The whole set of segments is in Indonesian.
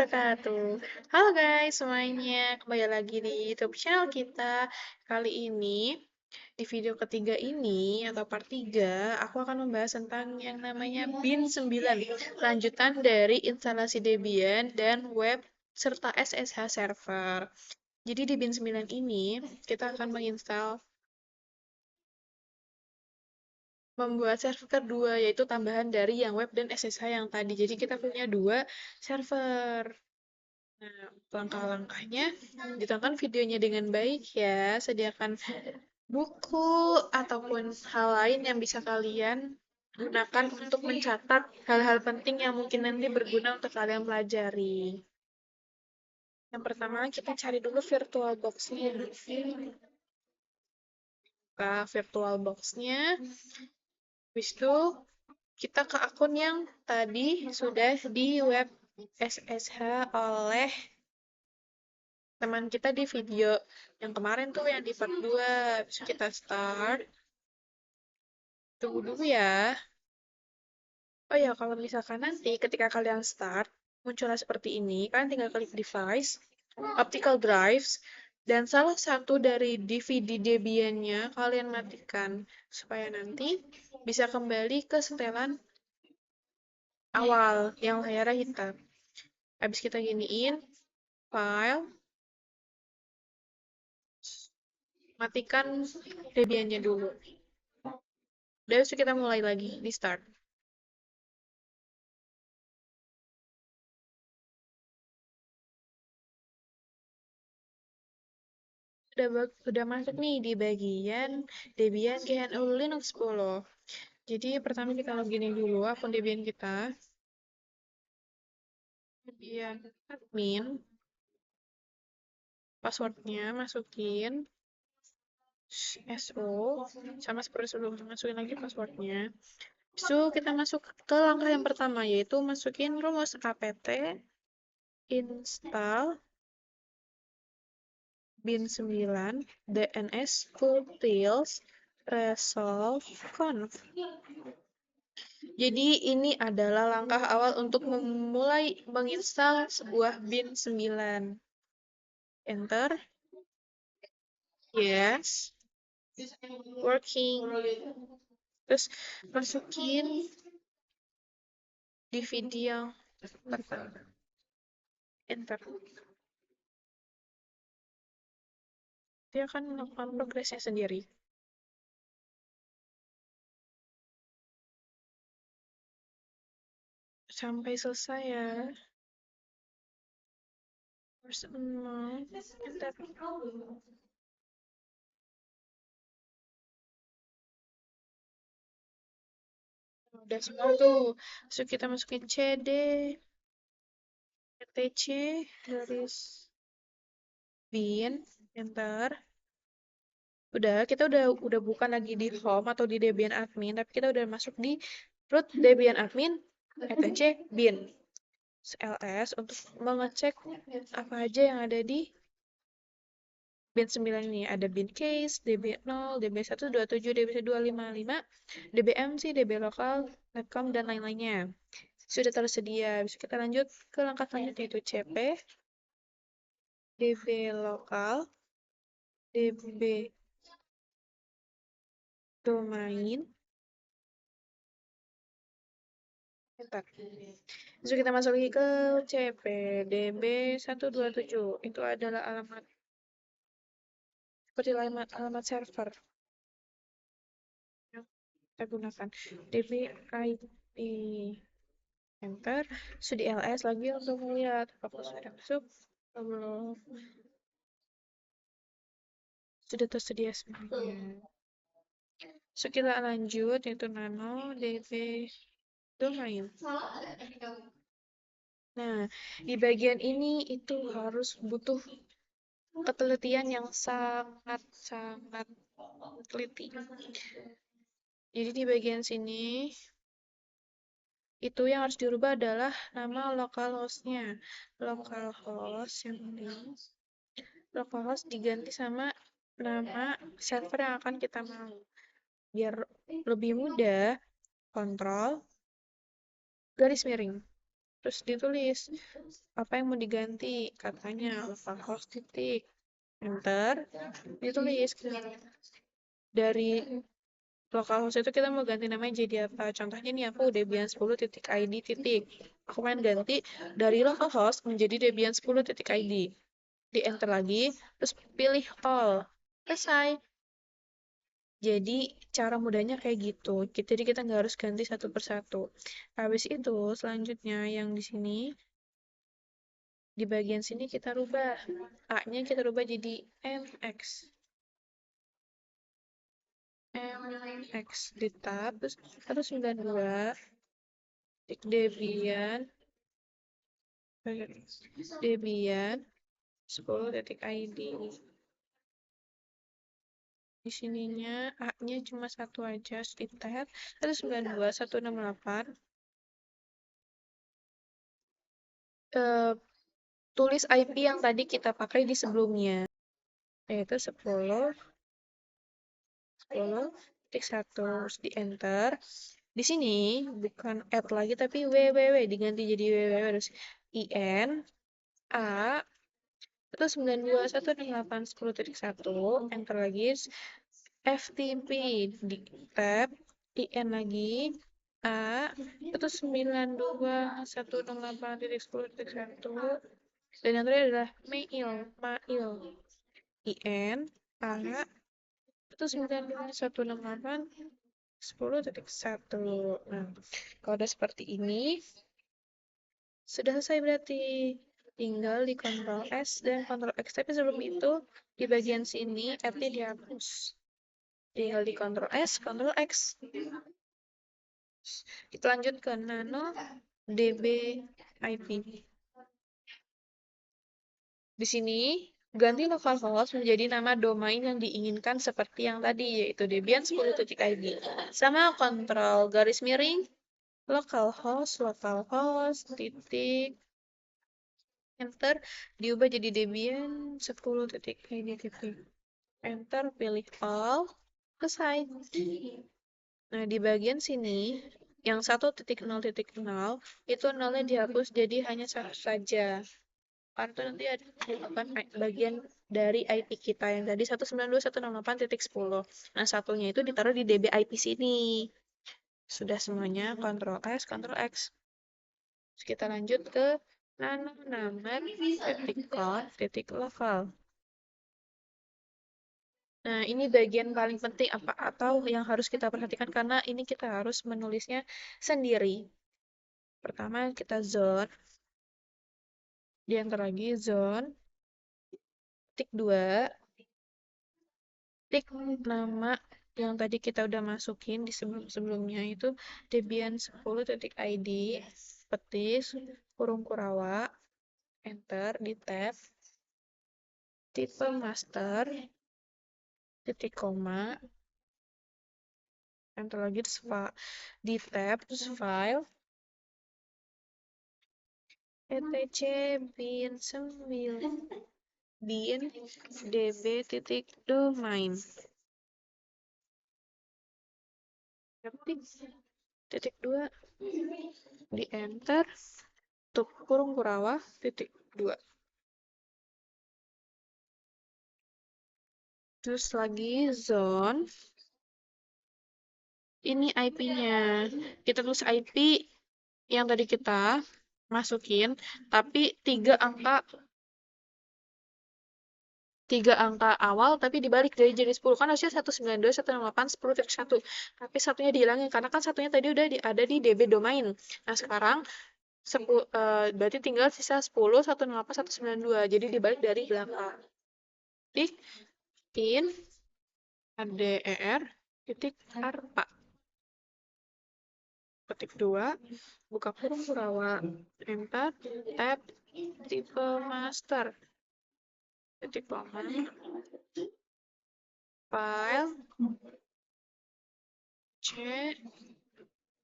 wabarakatuh. Halo guys semuanya, kembali lagi di YouTube channel kita. Kali ini, di video ketiga ini, atau part 3, aku akan membahas tentang yang namanya bin 9, lanjutan dari instalasi Debian dan web serta SSH server. Jadi di bin 9 ini, kita akan membuat server kedua, yaitu tambahan dari yang web dan SSH yang tadi. Jadi kita punya dua server. Nah, langkah-langkahnya ditonton videonya dengan baik ya. Sediakan buku ataupun hal lain yang bisa kalian gunakan untuk mencatat hal-hal penting yang mungkin nanti berguna untuk kalian pelajari. Yang pertama, kita cari dulu VirtualBox-nya. Buka VirtualBox-nya. Habis itu, kita ke akun yang tadi sudah di web SSH oleh teman kita di video yang kemarin tuh yang di part 2. Bisa kita start. Tunggu dulu ya. Oh ya, kalau misalkan nanti ketika kalian start, munculnya seperti ini, kalian tinggal klik device, optical drives, dan salah satu dari DVD Debian-nya kalian matikan, supaya nanti bisa kembali ke setelan awal yang layarnya hitam. Habis kita giniin, file, matikan Debian-nya dulu. Dan kita mulai lagi di start. Udah masuk nih di bagian Debian GNU Linux 10. Jadi pertama kita login dulu akun Debian kita. Debian admin. Passwordnya masukin SO sama seperti sebelumnya, masukin lagi passwordnya. So kita masuk ke langkah yang pertama, yaitu masukin rumus apt install bin 9 dns utils resolve conf. Jadi ini adalah langkah awal untuk memulai menginstal sebuah bin 9. Enter. Yes. Working. Terus masukin DVD yang pertama. Enter. Dia akan melakukan progresnya sendiri. Sampai selesai ya. Terus enter. Udah semua tuh. So kita masukin CD, RTC, garis bin, enter. Kita udah bukan lagi di home atau di Debian admin, tapi kita udah masuk di root Debian admin, etc bin ls untuk mengecek apa aja yang ada di bin 9 ini. Ada bin case, db0, db127, db255, dbmc, db lokal, netcom, dan lain-lainnya. Sudah tersedia. Bisa kita lanjut ke langkah selanjutnya, yaitu cp, db lokal, db domain, enter. Terus kita masuk lagi ke CP DB127. Itu adalah alamat seperti alamat server yang kita gunakan. DB IP enter. Sudah di LS lagi untuk melihat apakah sudah masuk atau belum. Sudah tersedia semuanya. So kita lanjut yaitu nano DB domain. Nah, di bagian ini itu harus butuh ketelitian yang sangat teliti. Jadi di bagian sini itu yang harus dirubah adalah nama localhost-nya. Localhost yang ini, localhost diganti sama nama server yang akan kita mau. Biar lebih mudah, kontrol garis miring Terus ditulis apa yang mau diganti, katanya localhost titik, enter, ditulis dari localhost itu kita mau ganti namanya jadi apa. Contohnya nih aku debian10.id titik. Aku pengen ganti dari localhost menjadi debian10.id. Di enter lagi, terus pilih all. Selesai. Jadi cara mudahnya kayak gitu. Jadi kita nggak harus ganti satu persatu. Habis itu selanjutnya yang di sini, di bagian sini kita rubah. A-nya kita rubah jadi MX. MX di tab, terus 192 Debian Debian 10.id. Di sininya A-nya cuma satu aja, di tab 192.168. Tulis IP yang tadi kita pakai di sebelumnya, yaitu 10.1 di enter. Di sini bukan add lagi tapi www, diganti jadi www, terus in a terus 92.168.10.1, enter lagi, ftp di tab in lagi a terus 92.168.10.1, dan yang terakhir adalah mail in a terus 92.168.10.1. Nah, kalau udah seperti ini sudah selesai berarti. Tinggal di Ctrl S dan Ctrl X. Tapi sebelum itu, di bagian sini R-nya dihapus. Tinggal di Ctrl S, Ctrl X. Kita lanjut ke nano db IP. Di sini, ganti localhost menjadi nama domain yang diinginkan seperti yang tadi, yaitu debian10.id. Sama kontrol garis miring, localhost, titik, enter, diubah jadi debian10.id titik. Enter, pilih all, selesai. Nah, di bagian sini, yang 1.0.0, itu nolnya dihapus jadi hanya satu saja. Karena itu nanti ada merupakan bagian dari IP kita yang tadi 192.168.10. Nah, satunya itu ditaruh di DB IP sini. Sudah semuanya, Ctrl S, Ctrl X. Terus kita lanjut ke nano number titik lokal. Nah, ini bagian paling penting apa atau yang harus kita perhatikan karena ini kita harus menulisnya sendiri. Pertama kita zone, di enter lagi zone, tik 2, tik nama yang tadi kita udah masukin di sebelum-sebelumnya itu debian10.id, petis, kurung kurawa, enter, di tab, tipe master, titik koma, enter lagi, di tab, terus file, etc bin 9 bin db titik domain titik 2, di enter, untuk kurung kurawa titik 2. Terus lagi zone, ini IP-nya. Kita tulis IP yang tadi kita masukin, tapi 3 angka awal tapi dibalik dari jadi 10, kan harusnya 192.168.10.1, tapi satunya dihilangin karena kan satunya tadi udah ada di DB domain. Nah, sekarang berarti tinggal sisa 10.168.192, jadi dibalik dari belakang. Di in ADER titik ARPA ketik 2, buka kurung kurawa, enter, tab, tipe master, titik koma, file, c,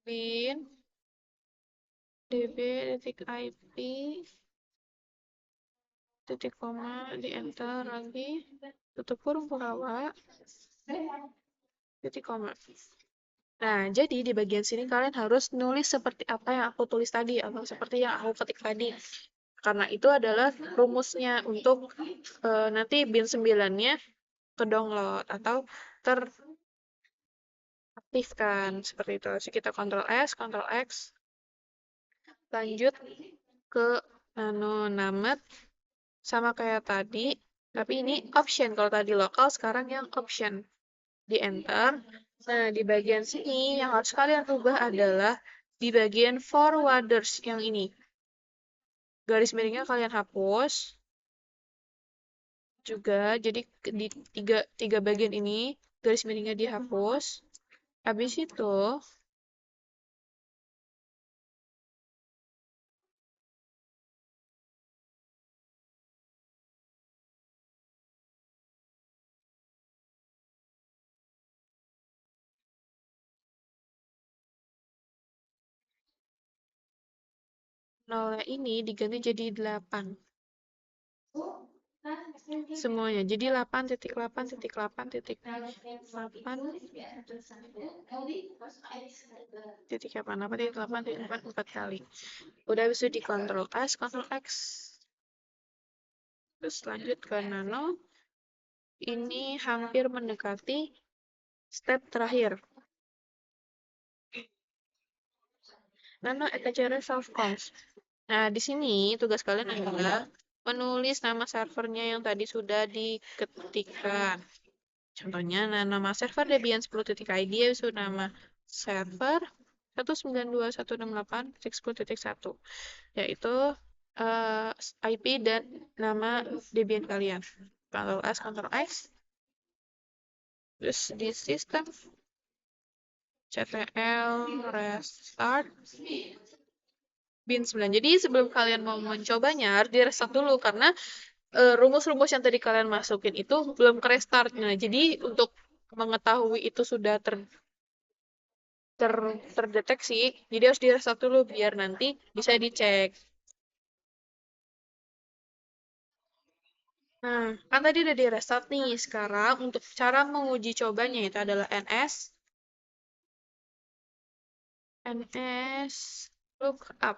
bin, db, titik ip, titik koma, di enter lagi, tutup kurung kurawa, titik koma. Nah, jadi di bagian sini kalian harus nulis seperti apa yang aku tulis tadi, atau seperti yang aku ketik tadi. Karena itu adalah rumusnya untuk nanti bin 9-nya ke-download atau teraktifkan. Seperti itu. Jadi kita Ctrl S, Ctrl X, lanjut ke named, sama kayak tadi, tapi ini option. Kalau tadi lokal, sekarang yang option. Di enter. Nah, di bagian sini yang harus kalian rubah adalah di bagian forwarders yang ini. Garis miringnya kalian hapus juga. Jadi di tiga bagian ini garis miringnya dihapus. Habis itu nolnya ini diganti jadi 8. Semuanya. Jadi 8.8.8.8 4 kali. Udah bisa di Ctrl S, Ctrl X. Terus lanjut ke nano. Ini hampir mendekati step terakhir. Nano attacher self-conf. Nah, di sini tugas kalian adalah menulis nama servernya yang tadi sudah diketikkan. Contohnya, nama server Debian 10.id itu nama server 192.168.10.1, yaitu IP dan nama Debian kalian. Ctrl S, Ctrl X. Terus di sistem ctl restart bin 9. Jadi sebelum kalian mau mencobanya harus di restart dulu karena rumus-rumus yang tadi kalian masukin itu belum ke restart. Nah, jadi untuk mengetahui itu sudah terdeteksi, jadi harus di restart dulu biar nanti bisa dicek. Nah, kan tadi udah di restart nih. Sekarang untuk cara menguji cobanya itu adalah ns lookup.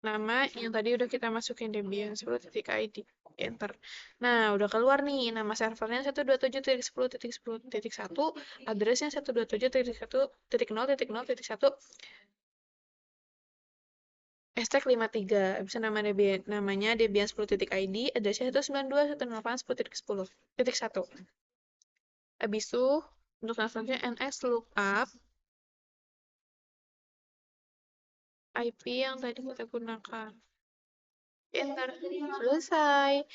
Nama yang tadi udah kita masukin Debian 10.id. Enter. Nah, udah keluar nih nama servernya 127.10.10.1, addressnya 127.1.0.0.1, hashtag 53. Bisa namanya Debian 10.id, addressnya 192.168.10.1. Habis itu, untuk selanjutnya ns lookup IP yang tadi kita gunakan. Enter. Selesai.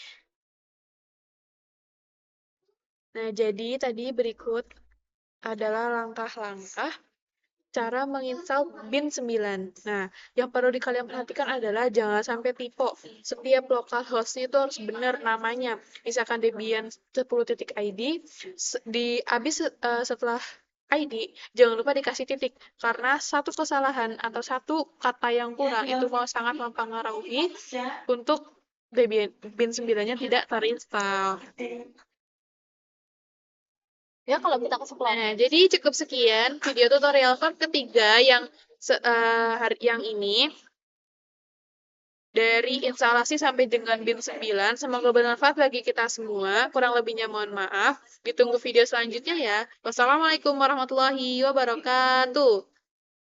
Nah, jadi tadi berikut adalah langkah-langkah cara menginstal bin 9. Nah, yang perlu kalian perhatikan adalah jangan sampai typo. Setiap localhost itu harus benar namanya. Misalkan Debian 10.id, setelah ID, jangan lupa dikasih titik. Karena satu kesalahan atau satu kata yang kurang itu mau sangat mempengaruhi untuk Debian bin 9-nya tidak terinstall. Ya kalau kita kesimpulan. Nah, jadi cukup sekian video tutorial part ketiga yang ini dari instalasi sampai dengan bin 9. Semoga bermanfaat bagi kita semua. Kurang lebihnya mohon maaf. Ditunggu video selanjutnya ya. Wassalamualaikum warahmatullahi wabarakatuh.